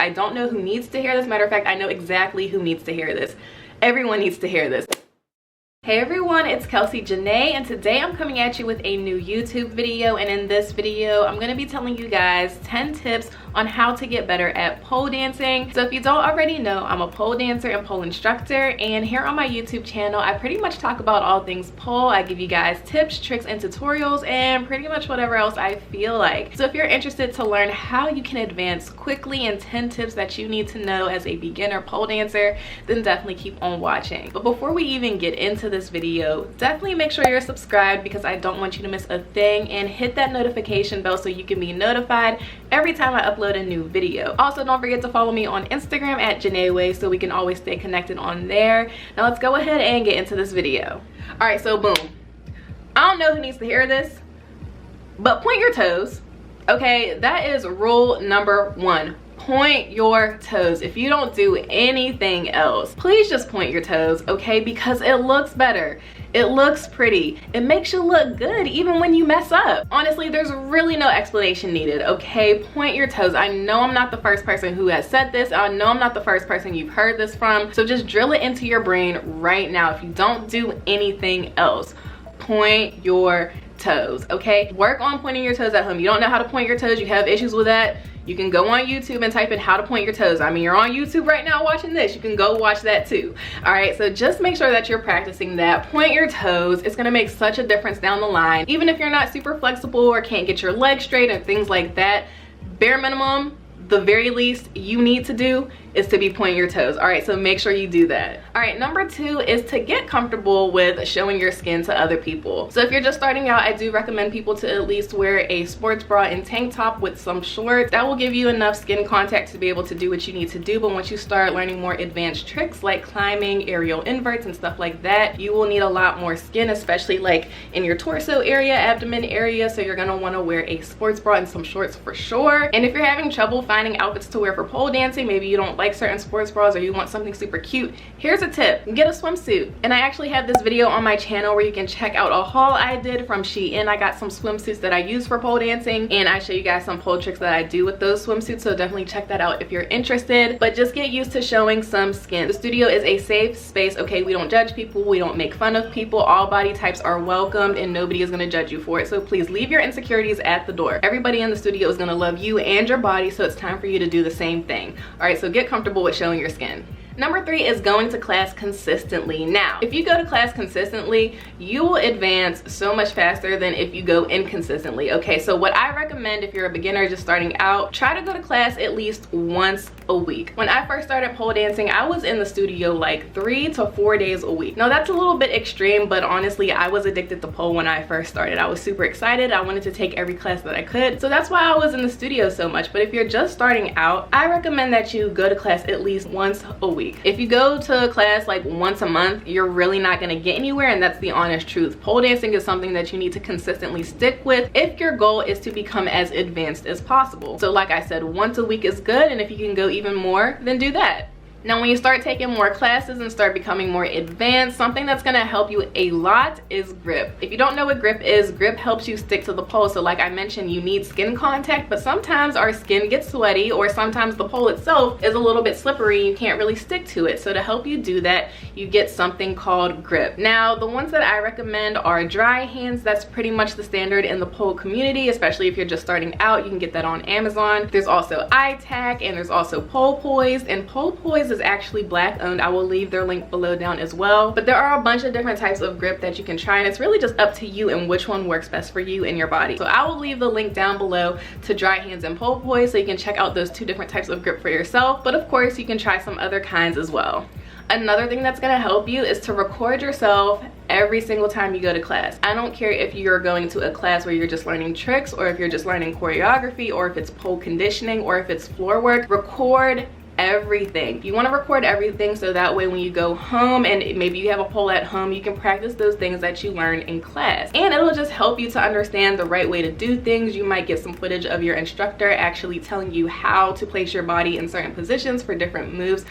I don't know who needs to hear this. Matter of fact, I know exactly who needs to hear this. Everyone needs to hear this. Hey everyone, it's Kelsey Janay, and today I'm coming at you with a new YouTube video. And in this video, I'm going to be telling you guys 10 tips on how to get better at pole dancing. So if you don't already know, I'm a pole dancer and pole instructor, and here on my YouTube channel, I pretty much talk about all things pole. I give you guys tips, tricks, and tutorials, and pretty much whatever else I feel like. So if you're interested to learn how you can advance quickly and 10 tips that you need to know as a beginner pole dancer, then definitely keep on watching. But before we even get into this video, definitely make sure you're subscribed because I don't want you to miss a thing, and hit that notification bell so you can be notified every time I upload a new video. Also, don't forget to follow me on Instagram at Janay so we can always stay connected on there. Now let's go ahead and get into this video. All right, so boom. I don't know who needs to hear this, but point your toes. Okay, that is rule number 1. Point your toes. If you don't do anything else, please just point your toes, okay? Because it looks better. It looks pretty. It makes you look good even when you mess up. Honestly, there's really no explanation needed, okay? Point your toes. I know I'm not the first person who has said this. I know I'm not the first person you've heard this from. So just drill it into your brain right now. If you don't do anything else, point your toes, okay? Work on pointing your toes at home. You don't know how to point your toes, you have issues with that, you can go on YouTube and type in how to point your toes. I mean, you're on YouTube right now watching this, you can go watch that too. All right, so just make sure that you're practicing that. Point your toes. It's gonna make such a difference down the line. Even if you're not super flexible or can't get your legs straight and things like that, bare minimum, the very least you need to do is to be pointing your toes. All right, so make sure you do that. All right, number 2 is to get comfortable with showing your skin to other people. So if you're just starting out, I do recommend people to at least wear a sports bra and tank top with some shorts. That will give you enough skin contact to be able to do what you need to do. But once you start learning more advanced tricks like climbing, aerial inverts, and stuff like that, you will need a lot more skin, especially like in your torso area, abdomen area. So you're gonna wanna wear a sports bra and some shorts for sure. And if you're having trouble finding outfits to wear for pole dancing, maybe you don't like certain sports bras or you want something super cute, here's a tip: get a swimsuit. And I actually have this video on my channel where you can check out a haul I did from Shein. I got some swimsuits that I use for pole dancing, and I show you guys some pole tricks that I do with those swimsuits, so definitely check that out if you're interested. But just get used to showing some skin. The studio is a safe space, okay? We don't judge people, we don't make fun of people. All body types are welcomed and nobody is gonna judge you for it. So please leave your insecurities at the door. Everybody in the studio is gonna love you and your body, so it's time for you to do the same thing. All right, so get comfortable with showing your skin. Number 3 is going to class consistently. Now, if you go to class consistently, you will advance so much faster than if you go inconsistently, okay? So what I recommend if you're a beginner just starting out, try to go to class at least once a week. When I first started pole dancing, I was in the studio like 3 to 4 days a week. Now that's a little bit extreme, but honestly, I was addicted to pole when I first started. I was super excited. I wanted to take every class that I could. So that's why I was in the studio so much. But if you're just starting out, I recommend that you go to class at least once a week. If you go to class like once a month, you're really not gonna get anywhere, and that's the honest truth. Pole dancing is something that you need to consistently stick with if your goal is to become as advanced as possible. So like I said, once a week is good, and if you can go even more, then do that. Now, when you start taking more classes and start becoming more advanced, something that's gonna help you a lot is grip. If you don't know what grip is, grip helps you stick to the pole. So like I mentioned, you need skin contact, but sometimes our skin gets sweaty, or sometimes the pole itself is a little bit slippery. You can't really stick to it. So to help you do that, you get something called grip. Now, the ones that I recommend are dry hands. That's pretty much the standard in the pole community, especially if you're just starting out. You can get that on Amazon. There's also iTac, and there's also Pole Poise, and Pole Poise is actually Black owned. I will leave their link below down as well. But there are a bunch of different types of grip that you can try, and it's really just up to you and which one works best for you and your body. So I will leave the link down below to dry hands and pole poise so you can check out those 2 different types of grip for yourself. But of course, you can try some other kinds as well. Another thing that's gonna help you is to record yourself every single time you go to class. I don't care if you're going to a class where you're just learning tricks, or if you're just learning choreography, or if it's pole conditioning, or if it's floor work. Record everything. You want to record everything so that way when you go home and maybe you have a pole at home, you can practice those things that you learn in class, and it'll just help you to understand the right way to do things. You might get some footage of your instructor actually telling you how to place your body in certain positions for different moves.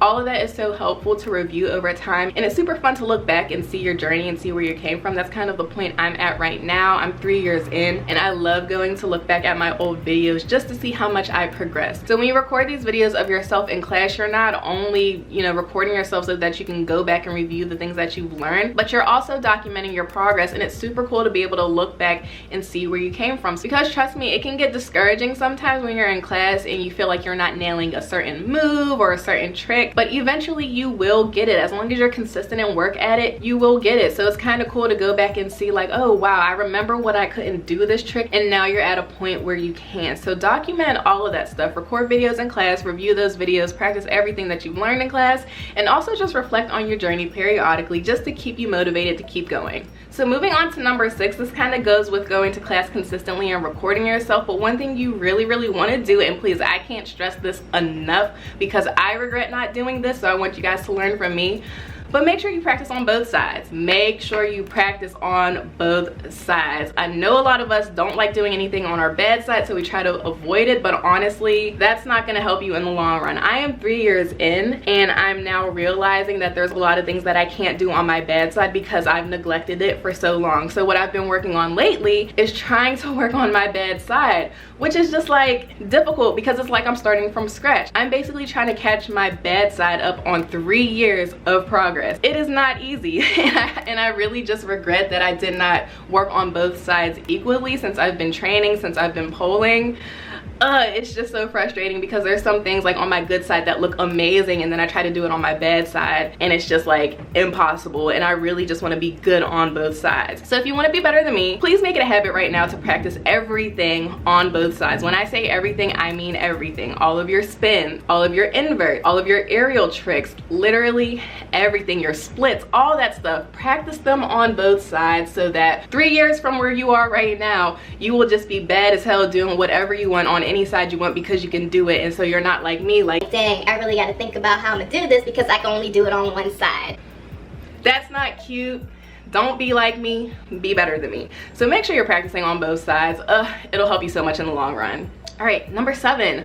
All of that is so helpful to review over time, and it's super fun to look back and see your journey and see where you came from. That's kind of the point I'm at right now. I'm 3 years in, and I love going to look back at my old videos just to see how much I progressed. So when you record these videos of yourself in class, you're not only, you know, recording yourself so that you can go back and review the things that you've learned, but you're also documenting your progress, and it's super cool to be able to look back and see where you came from. Because trust me, it can get discouraging sometimes when you're in class and you feel like you're not nailing a certain move or a certain trick, but eventually you will get it. As long as you're consistent and work at it, you will get it. So it's kind of cool to go back and see like, oh wow, I remember what I couldn't do this trick, and now you're at a point where you can. So document all of that stuff. Record videos in class, review those videos, practice everything that you've learned in class, and also just reflect on your journey periodically just to keep you motivated to keep going. So moving on to number 6, this kind of goes with going to class consistently and recording yourself, but one thing you really want to do, and please, I can't stress this enough because I regret not doing this, so I want you guys to learn from me, but make sure you practice on both sides. Make sure you practice on both sides. I know a lot of us don't like doing anything on our bad side, so we try to avoid it, but honestly, that's not gonna help you in the long run. I am 3 years in, and I'm now realizing that there's a lot of things that I can't do on my bad side because I've neglected it for so long. So what I've been working on lately is trying to work on my bad side, which is just like difficult because it's like I'm starting from scratch. I'm basically trying to catch my bad side up on 3 years of progress. It is not easy, and I really just regret that I did not work on both sides equally since I've been training, since I've been polling. It's just so frustrating because there's some things like on my good side that look amazing, and then I try to do it on my bad side and it's just like impossible, and I really just want to be good on both sides. So if you want to be better than me, please make it a habit right now to practice everything on both sides. When I say everything, I mean everything. All of your spins, all of your inverts, all of your aerial tricks, literally everything, your splits, all that stuff. Practice them on both sides so that 3 years from where you are right now, you will just be bad as hell doing whatever you want on any side you want because you can do it, and so you're not like me, like, dang, I really got to think about how I'm gonna do this because I can only do it on one side. That's not cute. Don't be like me, be better than me. So make sure you're practicing on both sides. It'll help you so much in the long run. All right, number 7.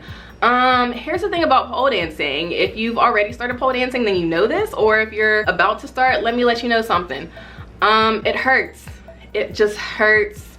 Here's the thing about pole dancing. If you've already started pole dancing, then you know this, or if you're about to start, let me let you know something. It hurts. It just hurts.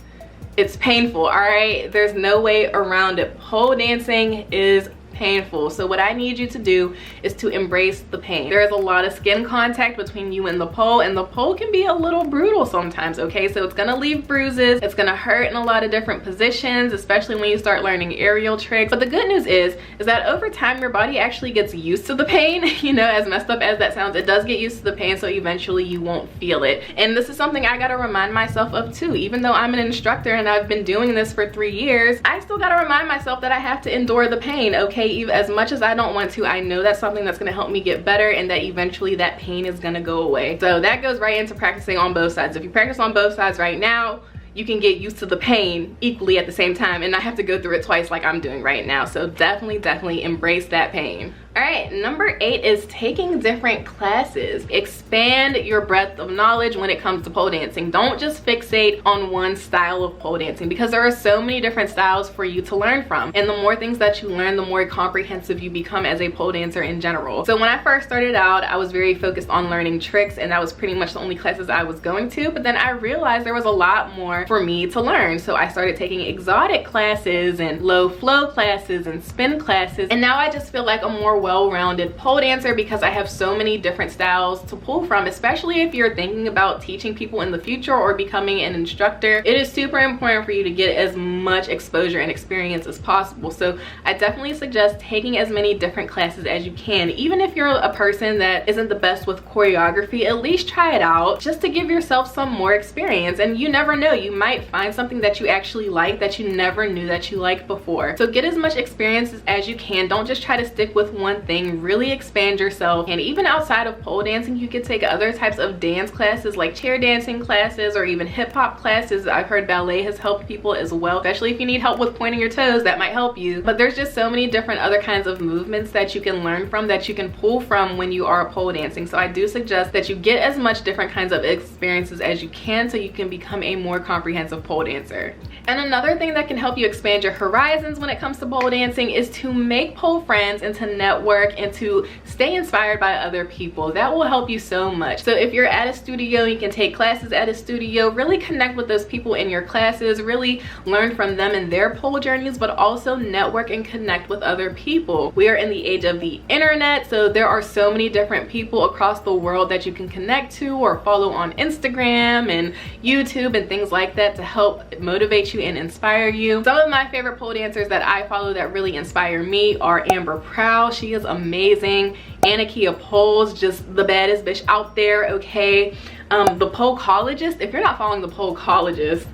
It's painful, all right? There's no way around it. Pole dancing is painful. So what I need you to do is to embrace the pain. There is a lot of skin contact between you and the pole can be a little brutal sometimes, okay? So it's gonna leave bruises, it's gonna hurt in a lot of different positions, especially when you start learning aerial tricks. But the good news is that over time your body actually gets used to the pain. You know, as messed up as that sounds, it does get used to the pain, so eventually you won't feel it. And this is something I gotta remind myself of too. Even though I'm an instructor and I've been doing this for 3 years, I still gotta remind myself that I have to endure the pain, okay? Even as much as I don't want to, I know that's something that's going to help me get better, and that eventually that pain is going to go away. So that goes right into practicing on both sides. If you practice on both sides right now, you can get used to the pain equally at the same time and not have to go through it twice like I'm doing right now. So definitely embrace that pain. All right, number 8 is taking different classes. Expand your breadth of knowledge when it comes to pole dancing. Don't just fixate on one style of pole dancing because there are so many different styles for you to learn from. And the more things that you learn, the more comprehensive you become as a pole dancer in general. So when I first started out, I was very focused on learning tricks, and that was pretty much the only classes I was going to. But then I realized there was a lot more for me to learn. So I started taking exotic classes and low flow classes and spin classes. And now I just feel like a more well-rounded pole dancer because I have so many different styles to pull from, especially if you're thinking about teaching people in the future or becoming an instructor. It is super important for you to get as much exposure and experience as possible. So I definitely suggest taking as many different classes as you can. Even if you're a person that isn't the best with choreography, at least try it out just to give yourself some more experience. And you never know, you might find something that you actually like that you never knew that you liked before. So get as much experience as you can. Don't just try to stick with one thing. Really expand yourself. And even outside of pole dancing, you could take other types of dance classes like chair dancing classes or even hip-hop classes. I've heard ballet has helped people as well, especially if you need help with pointing your toes, that might help you. But there's just so many different other kinds of movements that you can learn from, that you can pull from when you are pole dancing. So I do suggest that you get as much different kinds of experiences as you can so you can become a more comprehensive pole dancer. And another thing that can help you expand your horizons when it comes to pole dancing is to make pole friends and to network network and to stay inspired by other people. That will help you so much. So if you're at a studio, you can take classes at a studio, really connect with those people in your classes, really learn from them and their pole journeys, but also network and connect with other people. We are in the age of the internet, so there are so many different people across the world that you can connect to or follow on Instagram and YouTube and things like that to help motivate you and inspire you. Some of my favorite pole dancers that I follow that really inspire me are Amber Prowl. She is amazing. Anakia Poles, just the baddest bitch out there, okay? The Polecologist, if you're not following the Polecologist,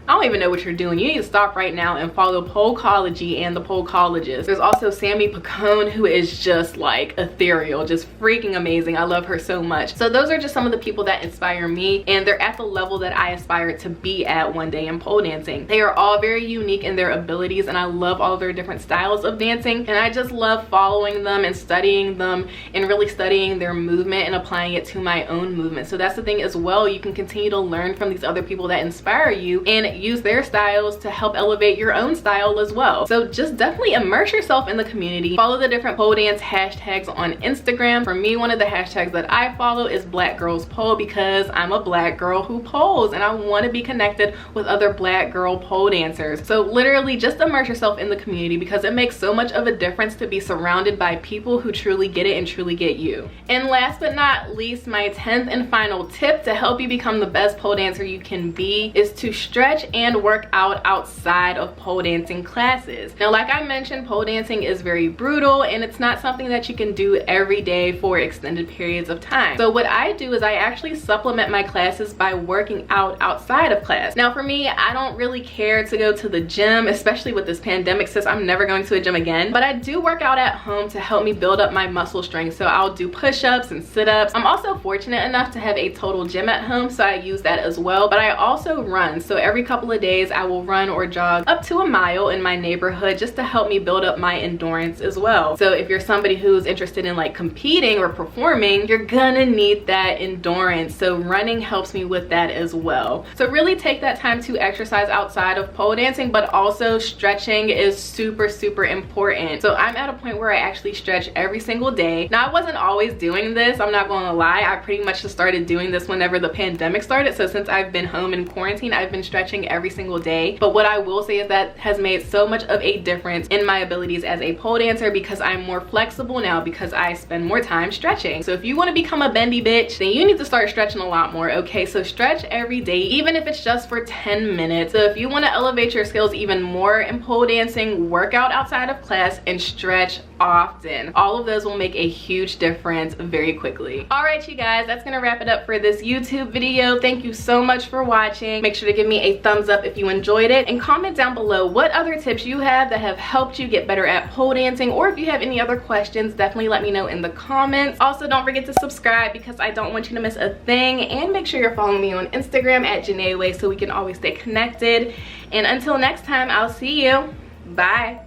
I don't even know what you're doing. You need to stop right now and follow Polecology and the Polecologist. There's also Sammy Pacone, who is just like ethereal, just freaking amazing. I love her so much. So those are just some of the people that inspire me, and they're at the level that I aspire to be at one day in pole dancing. They are all very unique in their abilities, and I love all their different styles of dancing, and I just love following them and studying them and really studying their movement and applying it to my own movement. So that's the thing as well. You can continue to learn from these other people that inspire you and use their styles to help elevate your own style as well. So just definitely immerse yourself in the community. Follow the different pole dance hashtags on Instagram. For me, one of the hashtags that I follow is Black Girls Pole, because I'm a black girl who poles and I want to be connected with other black girl pole dancers. So literally just immerse yourself in the community, because it makes so much of a difference to be surrounded by people who truly get it and truly get you. And last but not least, my 10th and final tip to help you become the best pole dancer you can be is to stretch and work out outside of pole dancing classes. Now, like I mentioned, pole dancing is very brutal and it's not something that you can do every day for extended periods of time. So what I do is I actually supplement my classes by working out outside of class. Now for me, I don't really care to go to the gym, especially with this pandemic, since I'm never going to a gym again, but I do work out at home to help me build up my muscle strength. So I'll do push-ups and sit-ups. I'm also fortunate enough to have a total gym at home, so I use that as well, but I also run. So every couple of days I will run or jog up to a mile in my neighborhood just to help me build up my endurance as well. So if you're somebody who's interested in like competing or performing, you're gonna need that endurance. So running helps me with that as well. So really take that time to exercise outside of pole dancing, but also stretching is super important. So I'm at a point where I actually stretch every single day. Now I wasn't always doing this, I'm not gonna lie. I pretty much just started doing this whenever the pandemic started. So since I've been home in quarantine, I've been stretching every single day. But what I will say is that has made so much of a difference in my abilities as a pole dancer, because I'm more flexible now because I spend more time stretching. So if you want to become a bendy bitch, then you need to start stretching a lot more, okay? So stretch every day, even if it's just for 10 minutes. So if you want to elevate your skills even more in pole dancing, work out outside of class and stretch often. All of those will make a huge difference very quickly. All right, you guys, that's gonna wrap it up for this YouTube video. Thank you so much for watching. Make sure to give me a thumbs up if you enjoyed it, and comment down below what other tips you have that have helped you get better at pole dancing, or if you have any other questions, definitely let me know in the comments. Also, don't forget to subscribe because I don't want you to miss a thing, and make sure you're following me on Instagram at Janay so we can always stay connected. And until next time, I'll see you. Bye.